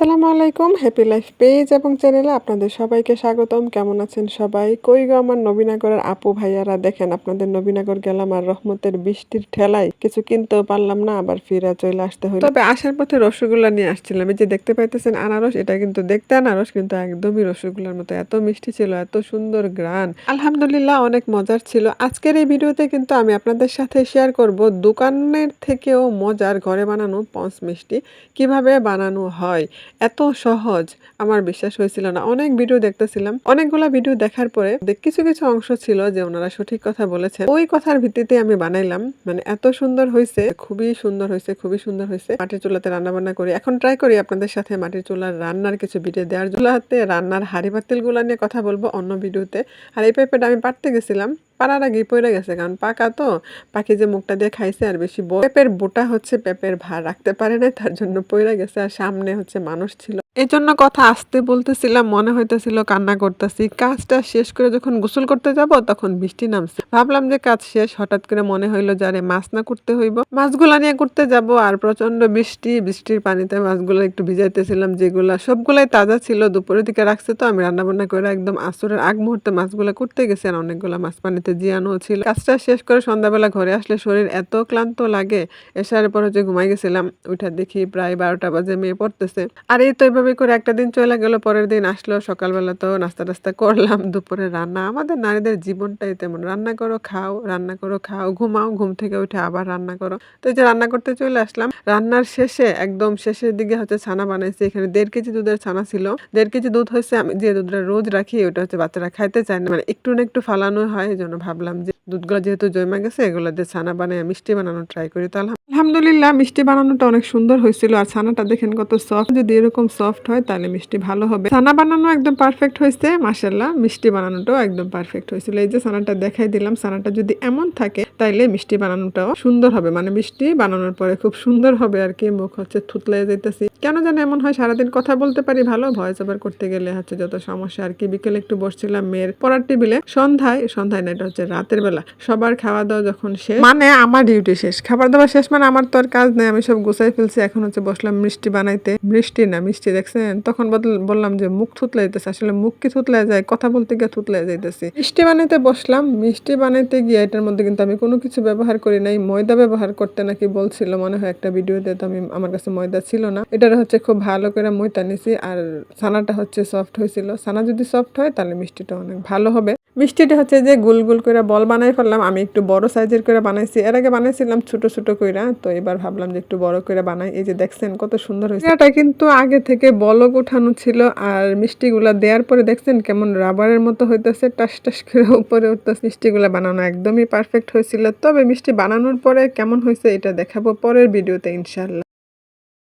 আসসালামু আলাইকুম, happy life page এবং চ্যানেলে আপনাদের সবাইকে স্বাগতম। কেমন আছেন সবাই? কই গো আমার নবীনগরের আপু ভাইয়ারা? দেখেন আপনাদের নবীনগর গেলাম আর রহমতের বৃষ্টির ঠেলায় কিছু কিনতেও পারলাম না, আবার ফিরে চলে আসতে হলো। তবে আসার পথে রসগোল্লা নিয়ে আসছিলাম। এই যে দেখতে পাইতেছেন আনারস, এটা কিন্তু দেখতে আনারস কিন্তু একদমই রসগোল্লার মতো, এত মিষ্টি ছিল, এত সুন্দর ঘ্রাণ। আলহামদুলিল্লাহ অনেক মজার ছিল। আজকের এই ভিডিওতে কিন্তু আমি আপনাদের সাথে শেয়ার করব দোকানের থেকেও মজার ঘরে বানানো পঞ্চ মিষ্টি কিভাবে বানানো হয়। এত সহজ, আমার বিশ্বাস হয়েছিল না। অনেক ভিডিও দেখতেছিলাম, অনেকগুলা ভিডিও দেখার পরে কিছু কিছু অংশ ছিল যে ওনারা সঠিক কথা বলেছেন, ওই কথার ভিত্তিতে আমি বানাইলাম। মানে এত সুন্দর হয়েছে, খুবই সুন্দর হয়েছে, খুবই সুন্দর হয়েছে। মাটির চুলাতে রান্না বান্না করি, এখন ট্রাই করি আপনাদের সাথে মাটির চুলার রান্নার কিছু ভিডিও দেওয়ার। চুলাতে রান্নার হাঁড়ি পাতিল গুলা নিয়ে কথা বলবো অন্য ভিডিওতে। আর এই পেঁপেটা আমি পাড়তে গেছিলাম, পাড়ার আগেই পড়ে গেছে, কারণ পাকা তো, পাখি যে মুখটা দিয়ে খাইছে আর বেশি পেঁপের বোটা হচ্ছে পেঁপের ভার রাখতে পারে না, তার জন্য পড়ে গেছে। আর সামনে হচ্ছে মানুষ ছিল, এই জন্য কথা আসতে বলতেছিলাম, মনে হইতেছিল কান্না করতেছি। কাজটা শেষ করে যখন গোসল করতে যাব তখন বৃষ্টি নামছে। ভাবলাম যে কাজ শেষ, হঠাৎ করে মনে হইলো যারে মাছ না করতে হইব, মাছগুলা নিয়ে করতে যাব। আর প্রচন্ড বৃষ্টি, বৃষ্টির পানিতে মাছগুলো একটু ভিজাইতেছিলাম, যেগুলা সবগুলাই তাজা ছিল, দুপুরের দিকে রাখছে। তো আমি রান্না বান্না করে একদম আসরের আগ মুহূর্তে মাছগুলা করতে গেছি, আর অনেকগুলা মাছ পানিতে জিয়ানো ছিল। কাজটা শেষ করে সন্ধ্যাবেলা ঘরে আসলে শরীর এত ক্লান্ত লাগে, এসার পর হচ্ছে ঘুমাই গেছিলাম। উঠা দেখি প্রায় 12টা বাজে, মেয়ে পড়তেছে। আর এই তো এইভাবে করে একটা দিন চলে গেল, পরের দিন আসলো। সকালবেলা তো নাস্তা টাস্তা করলাম, দুপুরে রান্না। আমাদের নারীদের জীবনটাই তেমন, রান্না করো খাও, রান্না করো খাও, ঘুমাও, ঘুম থেকে উঠে আবার রান্না করো। তো এই যে রান্না করতে চলে আসলাম, রান্নার শেষে একদম শেষের দিকে হচ্ছে ছানা বানাইছি। এখানে 1.5 কেজি দুধের ছানা ছিল। 1.5 কেজি দুধ হয়েছে, আমি যে দুধটা রোজ রাখি ওটা হচ্ছে বাচ্চারা খাইতে চায় না, মানে একটু না একটু ফালানো হয়। এই জন্য ভাবলাম যে দুধগুলো যেহেতু জমা গেছে, এগুলো দিয়ে ছানা বানিয়ে মিষ্টি বানানো ট্রাই করি। তো আলহামদুলিল্লাহ মিষ্টি বানানোটা অনেক সুন্দর হয়েছিল। আর ছানাটা দেখেন কত সফট, যদি এরকম সফট হয় তাহলে মিষ্টি ভালো হবে। ছানা বানানো একদম পারফেক্ট হয়েছে মাশাআল্লাহ, মিষ্টি বানানোটাও একদম পারফেক্ট হয়েছিল। এই যে ছানাটা দেখাই দিলাম, ছানাটা যদি এমন থাকে তাইলে মিষ্টি বানানোটাও সুন্দর হবে, মানে মিষ্টি বানানোর পরে খুব সুন্দর হবে আর কি। মুখ হচ্ছে থুতলাই যাইতেছি, কেন যেন এমন হয়। সারাদিন কথা বলতে পারি ভালো, ভয়েস ওভার করতে গেলে হচ্ছে যত সমস্যা আর কি। বিকেলে একটু বসছিলাম মেয়ের পড়ার টেবিলে, সন্ধ্যায় না, এটা হচ্ছে রাতের বেলা। সবার খাওয়া দাওয়া যখন শেষ, মানে আমার ডিউটি শেষ, খাবার দাবার শেষ, মানে আমার তো আর কাজ নেই, আমি সব গুছাই ফেলছি। এখন হচ্ছে বসলাম মিষ্টি বানাইতে। বৃষ্টি না মিষ্টি, দেখছেন? তখন বললাম যে মুখ থুতলাই যাইতেছে, আসলে মুখ কি থুতলাই যায়? কথা বলতে গিয়ে থুতলাই যাইতেছি। মিষ্টি বানাইতে বসলাম, মিষ্টি বানাইতে গিয়ে এটার মধ্যে কিন্তু আমি কোনো কিছু ব্যবহার করি নাই। ময়দা ব্যবহার করতে নাকি বলছিল মনে হয় একটা ভিডিওতে, তো আমার কাছে ময়দা ছিল না। এটার হচ্ছে খুব ভালো করে ময়দা নিছি। আর ছানাটা হচ্ছে সফট হয়েছিল। ছানা যদি সফট হয় তাহলে মিষ্টিটা অনেক ভালো হবে। মিষ্টিটা হচ্ছে যে গোল গোল করে বল বানাই ফেললাম। আমি একটু বড় সাইজের করে বানাইছি, এর আগে বানাইছিলাম ছোট ছোট কইরা, তো এবার ভাবলাম যে একটু বড় করে বানাই। এই যে দেখছেন কত সুন্দর হয়েছে। এটা কিন্তু আগে থেকে বলক উঠানো ছিল, আর মিষ্টিগুলা দেওয়ার পরে দেখছেন কেমন রাবারের মতো হইতেছে, টাস টাস করে উপরে উঠতেছে। মিষ্টিগুলা বানানো একদমই পারফেক্ট হয়েছিল। তবে মিষ্টি বানানোর পরে কেমন হয়েছে এটা দেখাবো পরের ভিডিওতে ইনশাল্লাহ।